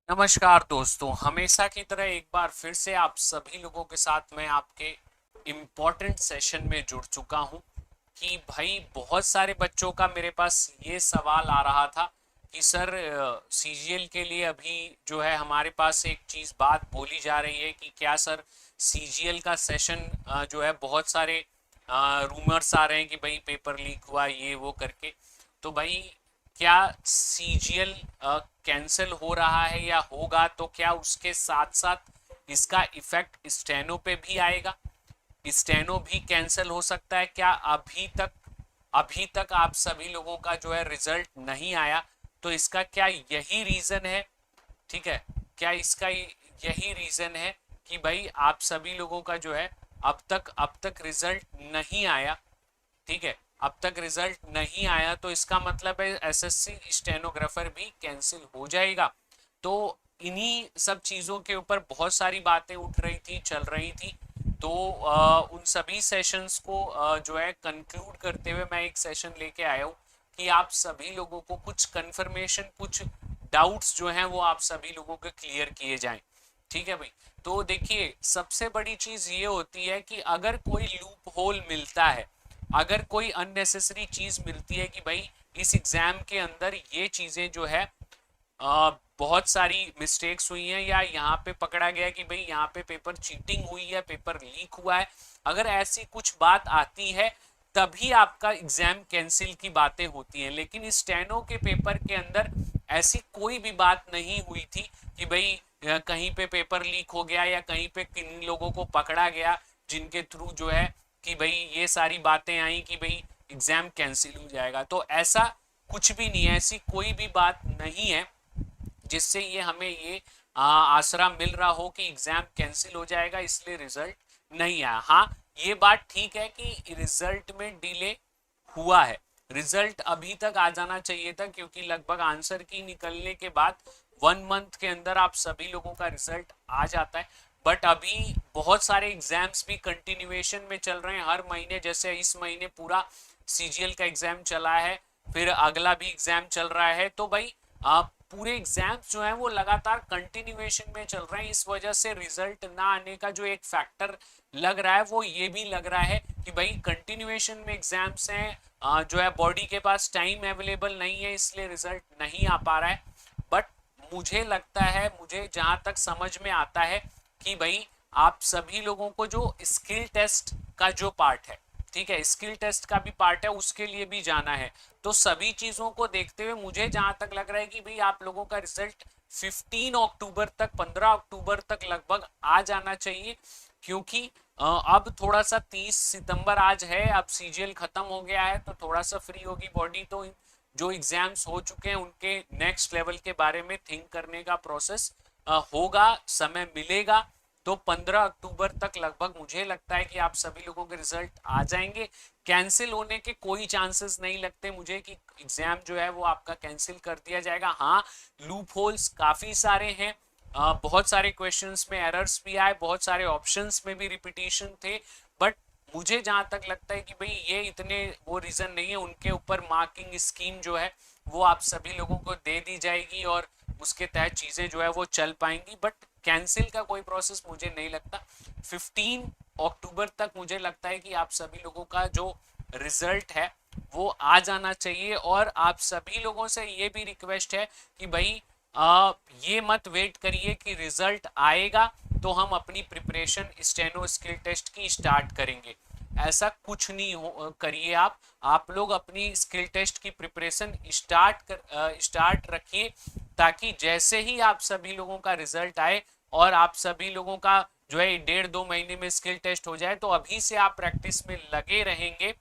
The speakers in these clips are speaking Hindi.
नमस्कार दोस्तों, हमेशा की तरह एक बार फिर से आप सभी लोगों के साथ मैं आपके इम्पोर्टेंट सेशन में जुड़ चुका हूं कि भाई बहुत सारे बच्चों का मेरे पास ये सवाल आ रहा था कि सर सीजीएल के लिए अभी जो है हमारे पास एक चीज़ बात बोली जा रही है कि क्या सर सीजीएल का सेशन जो है बहुत सारे रूमर्स आ रहे हैं कि भाई पेपर लीक हुआ ये वो करके। तो भाई क्या सीजीएल कैंसिल हो रहा है या होगा, तो क्या उसके साथ साथ इसका इफेक्ट स्टेनो पे भी आएगा? स्टेनो भी कैंसिल हो सकता है क्या? अभी तक आप सभी लोगों का जो है रिजल्ट नहीं आया, तो इसका क्या यही रीजन है? ठीक है, क्या इसका यही रीजन है कि भाई आप सभी लोगों का जो है अब तक रिजल्ट नहीं आया? ठीक है, अब तक रिजल्ट नहीं आया तो इसका मतलब है एसएससी स्टेनोग्राफर भी कैंसिल हो जाएगा। तो इन्हीं सब चीज़ों के ऊपर बहुत सारी बातें उठ रही थी, चल रही थी। तो उन सभी सेशंस को जो है कंक्लूड करते हुए मैं एक सेशन लेके आया हूँ कि आप सभी लोगों को कुछ कंफर्मेशन, कुछ डाउट्स जो हैं वो आप सभी लोगों के क्लियर किए जाएं। ठीक है भाई। तो देखिए, सबसे बड़ी चीज़ ये होती है कि अगर कोई लूप होल मिलता है, अगर कोई अननेसेसरी चीज़ मिलती है कि भाई इस एग्ज़ाम के अंदर ये चीज़ें जो है बहुत सारी मिस्टेक्स हुई हैं, या यहाँ पे पकड़ा गया कि भाई यहाँ पे पेपर चीटिंग हुई है, पेपर लीक हुआ है, अगर ऐसी कुछ बात आती है तभी आपका एग्जाम कैंसिल की बातें होती हैं। लेकिन स्टेनो के पेपर के अंदर ऐसी कोई भी बात नहीं हुई थी कि भाई कहीं पे पेपर लीक हो गया या कहीं पे किन लोगों को पकड़ा गया जिनके थ्रू जो है कि भाई ये सारी बातें आई कि भाई एग्जाम कैंसिल हो जाएगा। तो ऐसा कुछ भी नहीं है, ऐसी कोई भी बात नहीं है जिससे ये हमें ये आसरा मिल रहा हो कि एग्जाम कैंसिल हो जाएगा इसलिए रिजल्ट नहीं आया। हाँ, ये बात ठीक है कि रिजल्ट में डिले हुआ है। रिजल्ट अभी तक आ जाना चाहिए था क्योंकि लगभग आंसर की निकलने के बाद 1 मंथ के अंदर आप सभी लोगों का रिजल्ट आ जाता है। बट अभी बहुत सारे एग्जाम्स भी कंटिन्यूएशन में चल रहे हैं हर महीने। जैसे इस महीने पूरा सीजीएल का एग्जाम चला है, फिर अगला भी एग्जाम चल रहा है। तो भाई आप पूरे एग्जाम्स जो हैं वो लगातार कंटिन्यूएशन में चल रहे हैं। इस वजह से रिजल्ट ना आने का जो एक फैक्टर लग रहा है वो ये भी लग रहा है कि भाई कंटिन्यूएशन में एग्जाम्स हैं, जो है बॉडी के पास टाइम अवेलेबल नहीं है इसलिए रिजल्ट नहीं आ पा रहा है। बट मुझे लगता है, मुझे जहाँ तक समझ में आता है कि भाई आप सभी लोगों को जो स्किल टेस्ट का जो पार्ट है, ठीक है, स्किल टेस्ट का भी पार्ट है, उसके लिए भी जाना है। तो सभी चीज़ों को देखते हुए मुझे जहाँ तक लग रहा है कि भाई आप लोगों का रिजल्ट 15 अक्टूबर तक, 15 अक्टूबर तक लगभग आ जाना चाहिए। क्योंकि अब थोड़ा सा 30 सितंबर आज है, अब सीजीएल खत्म हो गया है तो थोड़ा सा फ्री होगी बॉडी। तो जो एग्जाम्स हो चुके हैं उनके नेक्स्ट लेवल के बारे में थिंक करने का प्रोसेस होगा, समय मिलेगा। तो 15 अक्टूबर तक लगभग मुझे लगता है कि आप सभी लोगों के रिजल्ट आ जाएंगे। कैंसिल होने के कोई चांसेस नहीं लगते मुझे कि एग्जाम जो है वो आपका कैंसिल कर दिया जाएगा। हाँ, लूप होल्स काफ़ी सारे हैं, बहुत सारे क्वेश्चंस में एरर्स भी आए, बहुत सारे ऑप्शंस में भी रिपीटिशन थे। बट मुझे जहाँ तक लगता है कि भाई ये इतने वो रीज़न नहीं है, उनके ऊपर मार्किंग स्कीम जो है वो आप सभी लोगों को दे दी जाएगी और उसके तहत चीज़ें जो है वो चल पाएंगी। बट कैंसिल का कोई प्रोसेस मुझे नहीं लगता। 15 अक्टूबर तक मुझे लगता है कि आप सभी लोगों का जो रिजल्ट है वो आ जाना चाहिए। और आप सभी लोगों से ये भी रिक्वेस्ट है कि भाई ये मत वेट करिए कि रिजल्ट आएगा तो हम अपनी प्रिपरेशन स्टेनो स्किल टेस्ट की स्टार्ट करेंगे। ऐसा कुछ नहीं करिए। आप लोग अपनी स्किल टेस्ट की प्रिपरेशन स्टार्ट रखिए, ताकि जैसे ही आप सभी लोगों का रिजल्ट आए और आप सभी लोगों का जो है 1.5-2 महीने में स्किल टेस्ट हो जाए, तो अभी से आप प्रैक्टिस में लगे रहेंगे,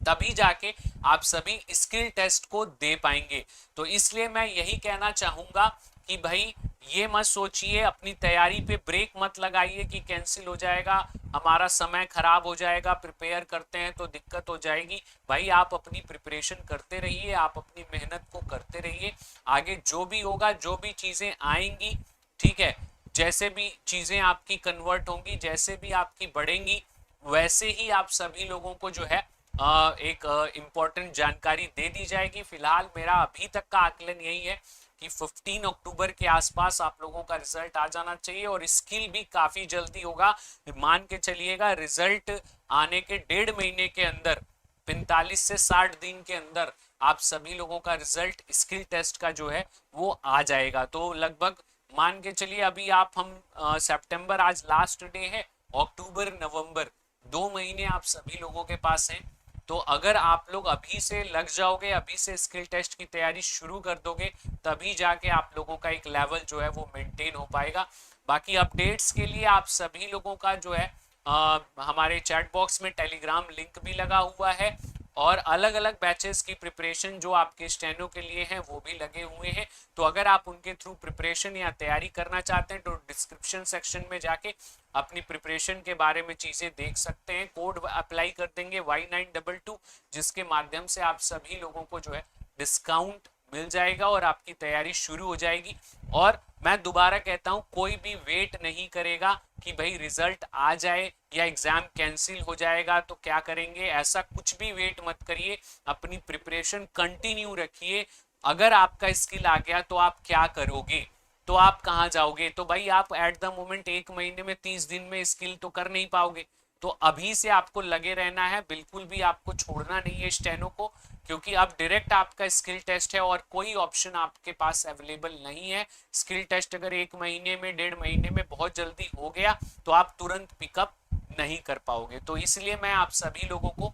तभी जाके आप सभी स्किल टेस्ट को दे पाएंगे। तो इसलिए मैं यही कहना चाहूंगा कि भाई ये मत सोचिए, अपनी तैयारी पे ब्रेक मत लगाइए कि कैंसिल हो जाएगा, हमारा समय खराब हो जाएगा, प्रिपेयर करते हैं तो दिक्कत हो जाएगी। भाई आप अपनी प्रिपरेशन करते रहिए, आप अपनी मेहनत को करते रहिए। आगे जो भी होगा, जो भी चीज़ें आएंगी, ठीक है, जैसे भी चीज़ें आपकी कन्वर्ट होंगी, जैसे भी आपकी बढ़ेंगी, वैसे ही आप सभी लोगों को जो है एक इम्पोर्टेंट जानकारी दे दी जाएगी। फिलहाल मेरा अभी तक का आकलन यही है कि 15 अक्टूबर के आसपास आप लोगों का रिजल्ट आ जाना चाहिए, और स्किल भी काफी जल्दी होगा। मान के चलिएगा रिजल्ट आने के 1.5 महीने के अंदर, 45 से 60 दिन के अंदर आप सभी लोगों का रिजल्ट स्किल टेस्ट का जो है वो आ जाएगा। तो लगभग मान के चलिए अभी आप हम सितंबर आज लास्ट डे है, अक्टूबर नवंबर 2 महीने आप सभी लोगों के पास हैं। तो अगर आप लोग अभी से लग जाओगे, अभी से स्किल टेस्ट की तैयारी शुरू कर दोगे, तभी जाके आप लोगों का एक लेवल जो है वो मेंटेन हो पाएगा। बाकी अपडेट्स के लिए आप सभी लोगों का जो है हमारे चैट बॉक्स में टेलीग्राम लिंक भी लगा हुआ है, और अलग अलग बैचेस की प्रिपरेशन जो आपके स्टेनो के लिए हैं वो भी लगे हुए हैं। तो अगर आप उनके थ्रू प्रिपरेशन या तैयारी करना चाहते हैं तो डिस्क्रिप्शन सेक्शन में जाके अपनी प्रिपरेशन के बारे में चीज़ें देख सकते हैं। कोड अप्लाई कर देंगे Y922, जिसके माध्यम से आप सभी लोगों को जो है डिस्काउंट मिल जाएगा और आपकी तैयारी शुरू हो जाएगी। और मैं दोबारा कहता हूं, कोई भी वेट नहीं करेगा कि भाई रिजल्ट आ जाए या एग्जाम कैंसिल हो जाएगा तो क्या करेंगे, ऐसा कुछ भी वेट मत करिए। अपनी प्रिपरेशन कंटिन्यू रखिए। अगर आपका स्किल आ गया तो आप क्या करोगे, तो आप कहाँ जाओगे? तो भाई आप एट द मोमेंट 1 महीने में 30 दिन में स्किल तो कर नहीं पाओगे। तो अभी से आपको लगे रहना है, बिल्कुल भी आपको छोड़ना नहीं है स्टेनो को, क्योंकि अब डायरेक्ट आपका स्किल टेस्ट है और कोई ऑप्शन आपके पास अवेलेबल नहीं है। स्किल टेस्ट अगर 1 महीने में 1.5 महीने में बहुत जल्दी हो गया तो आप तुरंत पिकअप नहीं कर पाओगे। तो इसलिए मैं आप सभी लोगों को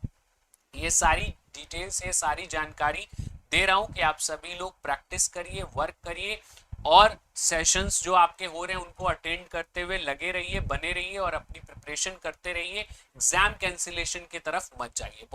ये सारी डिटेल्स, ये सारी जानकारी दे रहा हूं कि आप सभी लोग प्रैक्टिस करिए, वर्क करिए, और सेशंस जो आपके हो रहे हैं उनको अटेंड करते हुए लगे रहिए, बने रहिए और अपनी प्रिपरेशन करते रहिए। एग्जाम कैंसिलेशन की तरफ मत जाइए।